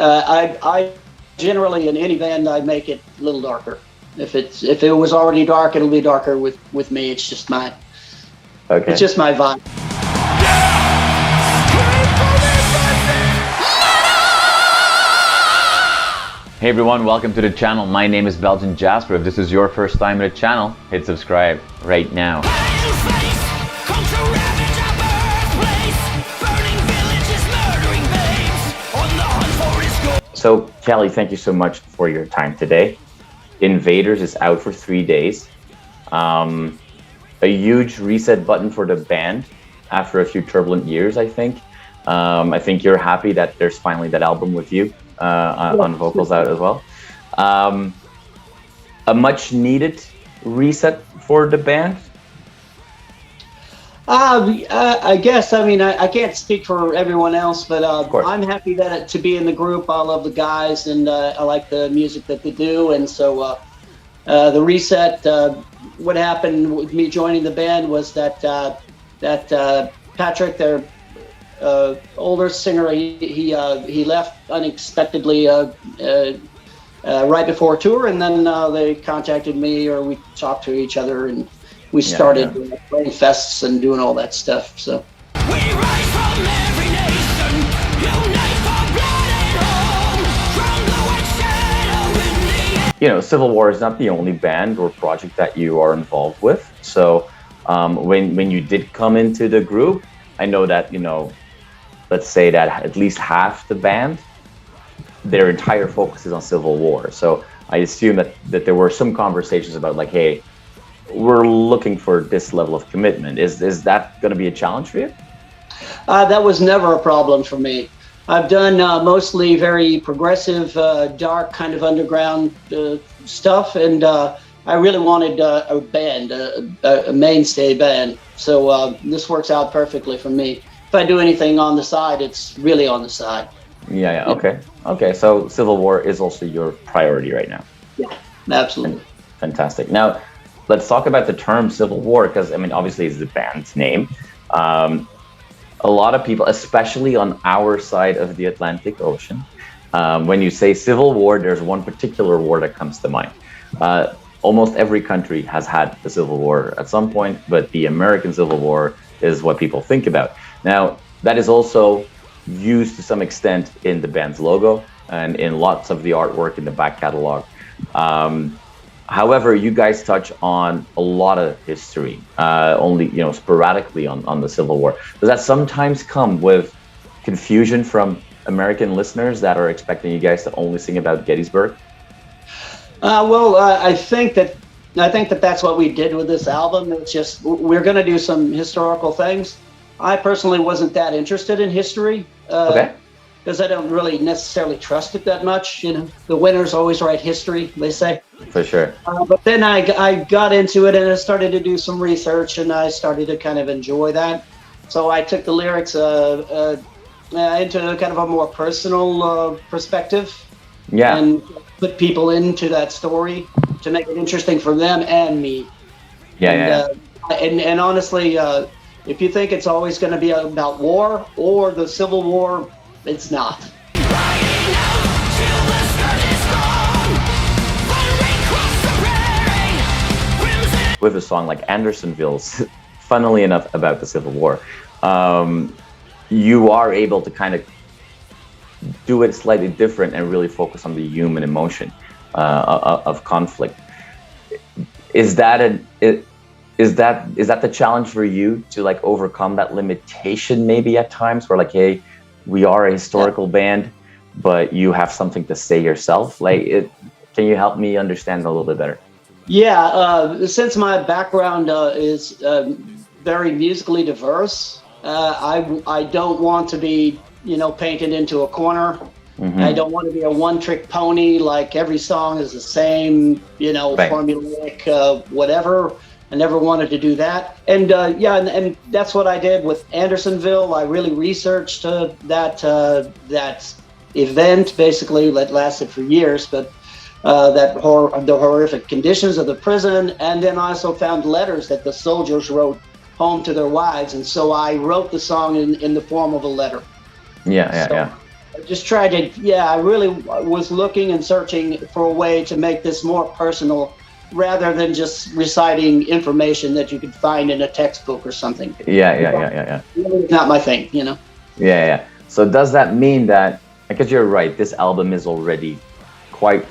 I generally in any band I make it a little darker. If it was already dark, it'll be darker with me. It's just my vibe. Hey everyone, welcome to the channel. My name is Belgian Jasper. If this is your first time in the channel, hit subscribe right now. So Kelly, thank you so much for your time today. Invaders is out for 3 days. A huge reset button for the band after a few turbulent years, I think. I think you're happy that there's finally that album with you on vocals out as well. A much needed reset for the band. I guess. I mean, I can't speak for everyone else, but I'm happy to be in the group. I love the guys, and I like the music that they do. And so the reset, what happened with me joining the band was that Patrick, their older singer, he left unexpectedly right before tour, and then they contacted me, or we talked to each other, and we started playing fests and doing all that stuff. So we rise from every nation, unite for blood and home, from the white shadow in the... You know, Civil War is not the only band or project that you are involved with. So when you did come into the group, I know that, you know, let's say that at least half the band, their entire focus is on Civil War. So I assume that there were some conversations about like, hey, we're looking for this level of commitment. Is that going to be a challenge for you? That was never a problem for me. I've done mostly very progressive, dark kind of underground stuff, and I really wanted a band, a mainstay band. So this works out perfectly for me. If I do anything on the side, it's really on the side. Yeah. Okay. So Civil War is also your priority right now. Yeah, absolutely. Fantastic. Now, let's talk about the term Civil War, because I mean, obviously it's the band's name. A lot of people, especially on our side of the Atlantic Ocean, when you say Civil War, there's one particular war that comes to mind. Almost every country has had the Civil War at some point, but the American Civil War is what people think about. Now, that is also used to some extent in the band's logo and in lots of the artwork in the back catalog. However, you guys touch on a lot of history, only, you know, sporadically on the Civil War. Does that sometimes come with confusion from American listeners that are expecting you guys to only sing about Gettysburg? I think that that's what we did with this album. It's just, we're going to do some historical things. I personally wasn't that interested in history. Because I don't really necessarily trust it that much. You know, the winners always write history, they say. For sure. But then I got into it, and I started to do some research, and I started to kind of enjoy that. So I took the lyrics into kind of a more personal perspective. Yeah. And put people into that story to make it interesting for them and me. And honestly, if you think it's always going to be about war or the Civil War, it's not. With a song like Andersonville's, funnily enough, about the Civil War, you are able to kind of do it slightly different and really focus on the human emotion of conflict. Is that the challenge for you to like overcome that limitation maybe at times, where like, hey, we are a historical band, but you have something to say yourself? Like, can you help me understand a little bit better? Yeah, since my background is very musically diverse, I don't want to be, you know, painted into a corner. Mm-hmm. I don't want to be a one-trick pony, like every song is the same, you know, formulaic, whatever. I never wanted to do that. And and that's what I did with Andersonville. I really researched that event, basically, that lasted for years, but the horrific conditions of the prison. And then I also found letters that the soldiers wrote home to their wives. And so I wrote the song in the form of a letter. just tried to, yeah, I really was looking and searching for a way to make this more personal rather than just reciting information that you could find in a textbook or something. Yeah. It's not my thing, you know? Yeah. So does that mean that, because you're right, this album is already quite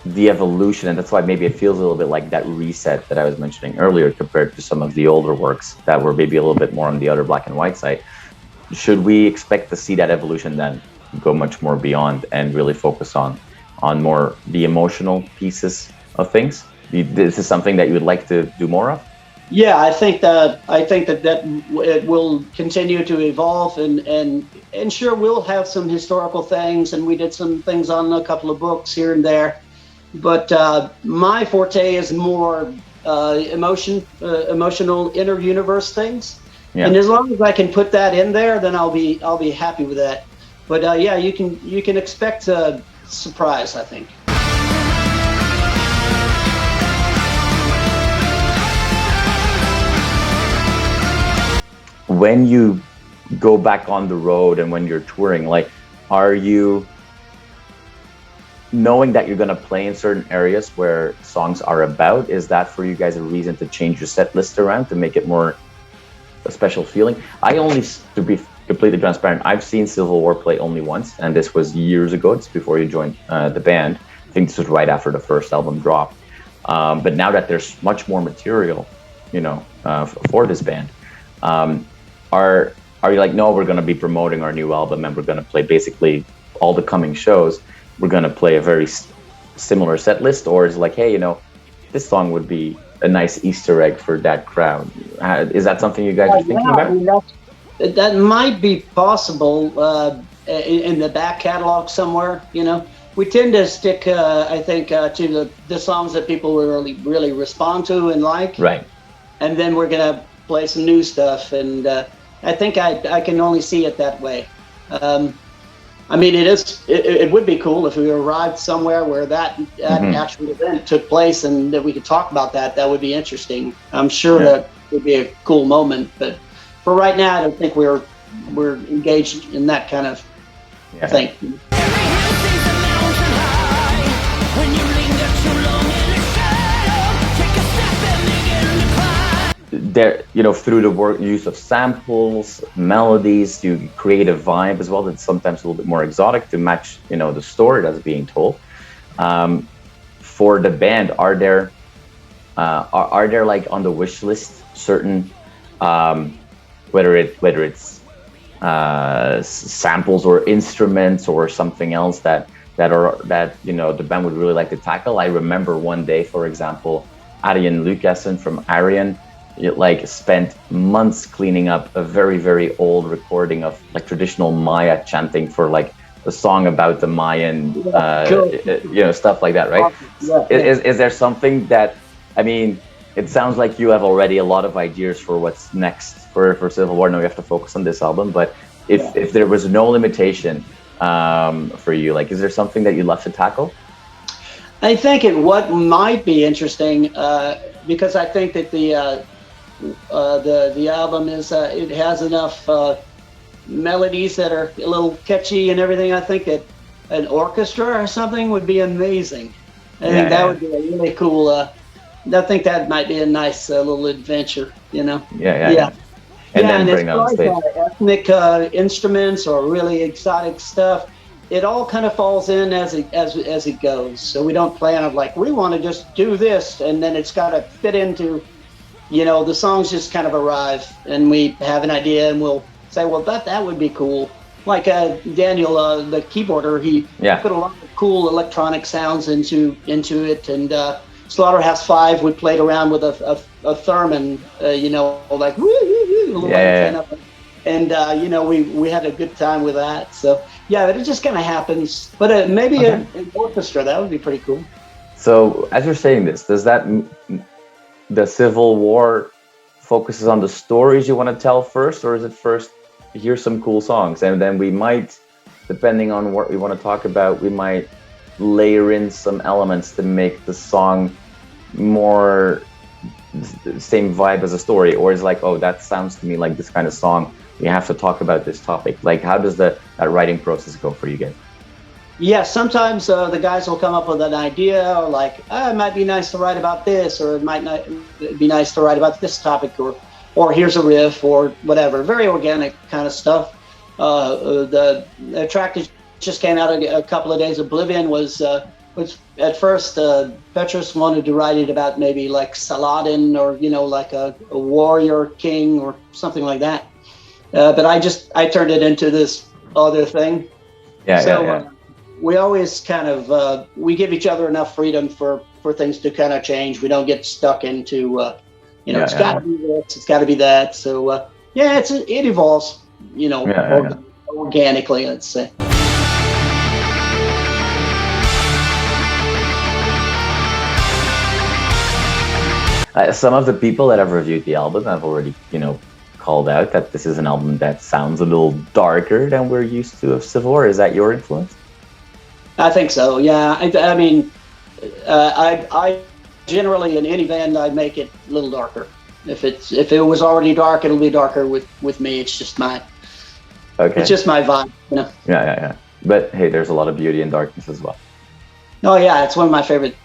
the evolution, and that's why maybe it feels a little bit like that reset that I was mentioning earlier compared to some of the older works that were maybe a little bit more on the other black and white side. Should we expect to see that evolution then go much more beyond and really focus on more the emotional pieces of things? This is something that you would like to do more of? Yeah, I think that it will continue to evolve, and sure, we'll have some historical things, and we did some things on a couple of books here and there, but my forte is more emotional inner universe things, and as long as I can put that in there, then I'll be happy with that. But yeah, you can expect a surprise, I think. When you go back on the road and when you're touring, like, are you knowing that you're going to play in certain areas where songs are about? Is that for you guys a reason to change your set list around to make it more a special feeling? To be completely transparent, I've seen Civil War play only once, and this was years ago. It's before you joined the band. I think this was right after the first album dropped. But now that there's much more material, for this band, are you like, no, we're going to be promoting our new album and we're going to play basically all the coming shows, we're going to play a very similar set list? Or is it like, hey, this song would be a nice Easter egg for that crowd? Is that something you guys are thinking about? That might be possible in the back catalog somewhere. We tend to stick, I think, to the songs that people really respond to and like. Right. And then we're going to play some new stuff, and I think I can only see it that way. I mean, it would be cool if we arrived somewhere where that actual event took place and that we could talk about that. That would be interesting. I'm sure that would be a cool moment, but for right now, I don't think we're engaged in that kind of thing. There, through the use of samples, melodies, you create a vibe as well that's sometimes a little bit more exotic to match, the story that's being told. For the band, are there like on the wish list certain, whether it's samples or instruments or something else that the band would really like to tackle? I remember one day, for example, Arjen Lucassen from Arthurian spent months cleaning up a very, very old recording of traditional Maya chanting for the song about the Mayan, stuff like that, right? Is there something that, it sounds like you have already a lot of ideas for what's next for Civil War. Now we have to focus on this album, but if there was no limitation for you, is there something that you'd love to tackle? I think what might be interesting, because I think that the album is it has enough melodies that are a little catchy and everything. I think that an orchestra or something would be amazing. I think that would be a really cool. I think that might be a nice little adventure. And then bring on stage ethnic instruments or really exotic stuff. It all kind of falls in as it goes. So we don't plan of we want to just do this, and then it's got to fit into. The songs just kind of arrive, and we have an idea, and we'll say, well, that would be cool. Like Daniel, the keyboarder, he put a lot of cool electronic sounds into it, and Slaughterhouse 5, we played around with a theremin, and we had a good time with that. So it just kind of happens. But maybe an orchestra, that would be pretty cool. So as you're saying this, does that the Civil War focuses on the stories you want to tell first, or is it first here's some cool songs and then we might, depending on what we want to talk about, we might layer in some elements to make the song more the same vibe as a story? Or is that sounds to me like this kind of song we have to talk about this topic. Like, how does that writing process go for you guys? Yeah, sometimes the guys will come up with an idea, or like, it might be nice to write about this, or it might not be nice to write about this topic, or here's a riff, or whatever. Very organic kind of stuff. The track that just came out a couple of days, Oblivion, was at first Petrus wanted to write it about maybe like Saladin, or like a warrior king or something like that. But I turned it into this other thing. Yeah. We always kind of we give each other enough freedom for things to kind of change. We don't get stuck into it's got to be this, it's got to be that. So it evolves, organically, let's say. Some of the people that have reviewed the album have already, called out that this is an album that sounds a little darker than we're used to of Civil War. Is that your influence? I think so. Yeah. I mean, I generally in any band I make it a little darker. If it was already dark, it'll be darker with me. It's just my It's just my vibe. Yeah. But hey, there's a lot of beauty in darkness as well. Oh yeah, it's one of my favorite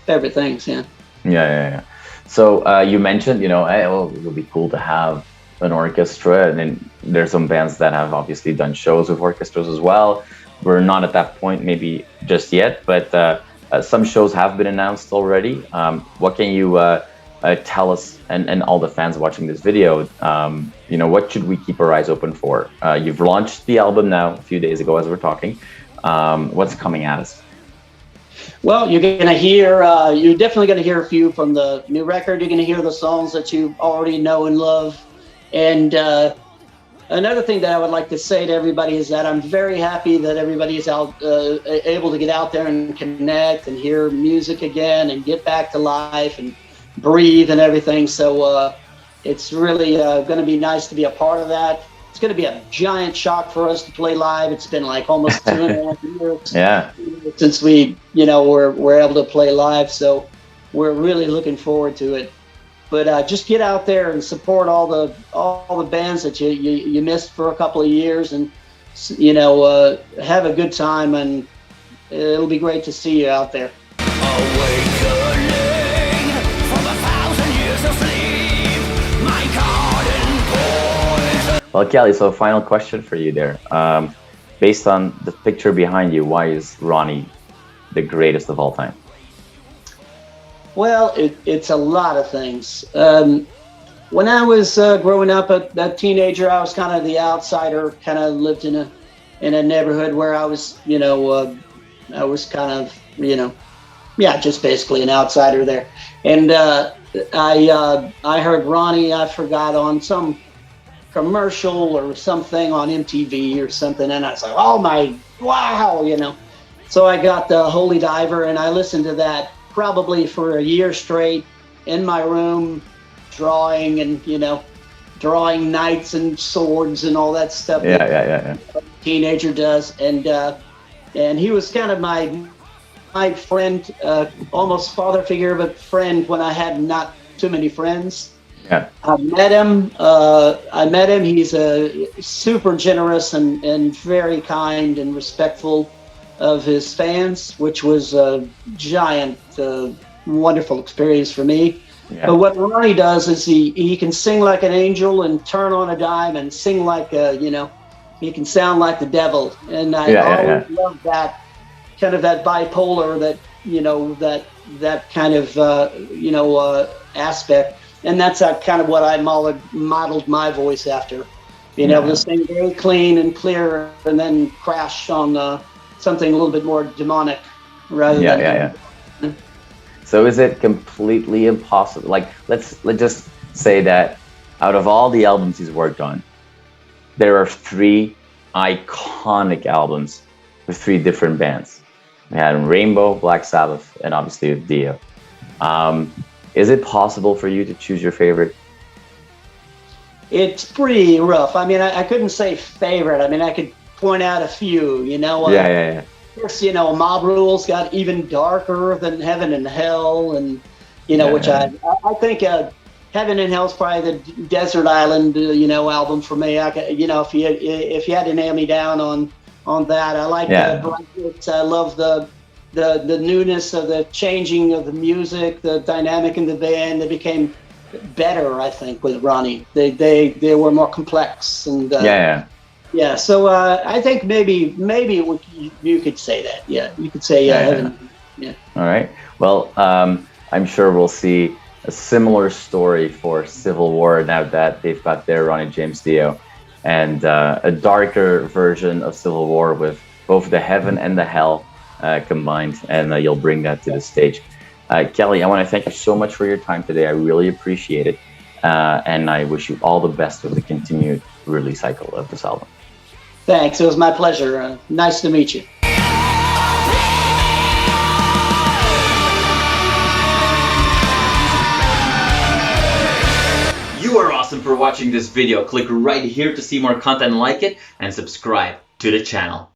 things. Yeah. Yeah. So you mentioned, it would be cool to have an orchestra, and then there's some bands that have obviously done shows with orchestras as well. We're not at that point maybe just yet, but some shows have been announced already. What can you tell us and all the fans watching this video? What should we keep our eyes open for? You've launched the album now a few days ago as we're talking. What's coming at us? Well, you're definitely going to hear a few from the new record. You're going to hear the songs that you already know and love. And another thing that I would like to say to everybody is that I'm very happy that everybody is able to get out there and connect and hear music again and get back to life and breathe and everything. So it's really going to be nice to be a part of that. It's going to be a giant shock for us to play live. It's been like almost 2.5 years since we, we're able to play live. So we're really looking forward to it. But just get out there and support all the bands that you missed for a couple of years, and have a good time, and it'll be great to see you out there. Well, Kelly, so final question for you there. Based on the picture behind you, why is Ronnie the greatest of all time? Well, it's a lot of things. When I was growing up, a teenager, I was kind of the outsider. Kind of lived in a neighborhood where I was, I was kind of, just basically an outsider there. And I heard Ronnie, I forgot, on some commercial or something on MTV or something, and I was like, oh my, wow, So I got the Holy Diver, and I listened to that probably for a year straight in my room, drawing and drawing knights and swords and all that stuff. Yeah. A teenager does, and he was kind of my friend, almost father figure, but friend when I had not too many friends. Yeah. I met him. He's a super generous and very kind and respectful of his fans, which was a giant, wonderful experience for me. Yeah. But what Ronnie does is he can sing like an angel and turn on a dime and sing like he can sound like the devil. And I always love that kind of that bipolar, that kind of aspect. And that's kind of what I modeled my voice after, being able to sing very clean and clear, and then crash on something a little bit more demonic rather than. So is it completely impossible? Like, let's just say that out of all the albums he's worked on, there are 3 iconic albums with 3 different bands. We had Rainbow, Black Sabbath, and obviously with Dio. Is it possible for you to choose your favorite? It's pretty rough. I mean, I couldn't say favorite. I mean, I could point out a few, Yeah. Of course, Mob Rules got even darker than Heaven and Hell, and which I think Heaven and Hell's probably the desert island, album for me. If you had to nail me down on that, I like the brightness. I love the newness of the changing of the music, the dynamic in the band. They became better, I think, with Ronnie. They were more complex and yeah. So I think maybe you could say that. Yeah, you could say Heaven. Yeah. All right. Well, I'm sure we'll see a similar story for Civil War now that they've got their Ronnie James Dio, and a darker version of Civil War with both the Heaven and the Hell combined, and you'll bring that to the stage. Kelly, I want to thank you so much for your time today. I really appreciate it, and I wish you all the best with the continued release cycle of this album. Thanks. It was my pleasure. Nice to meet you. You are awesome for watching this video. Click right here to see more content like it and subscribe to the channel.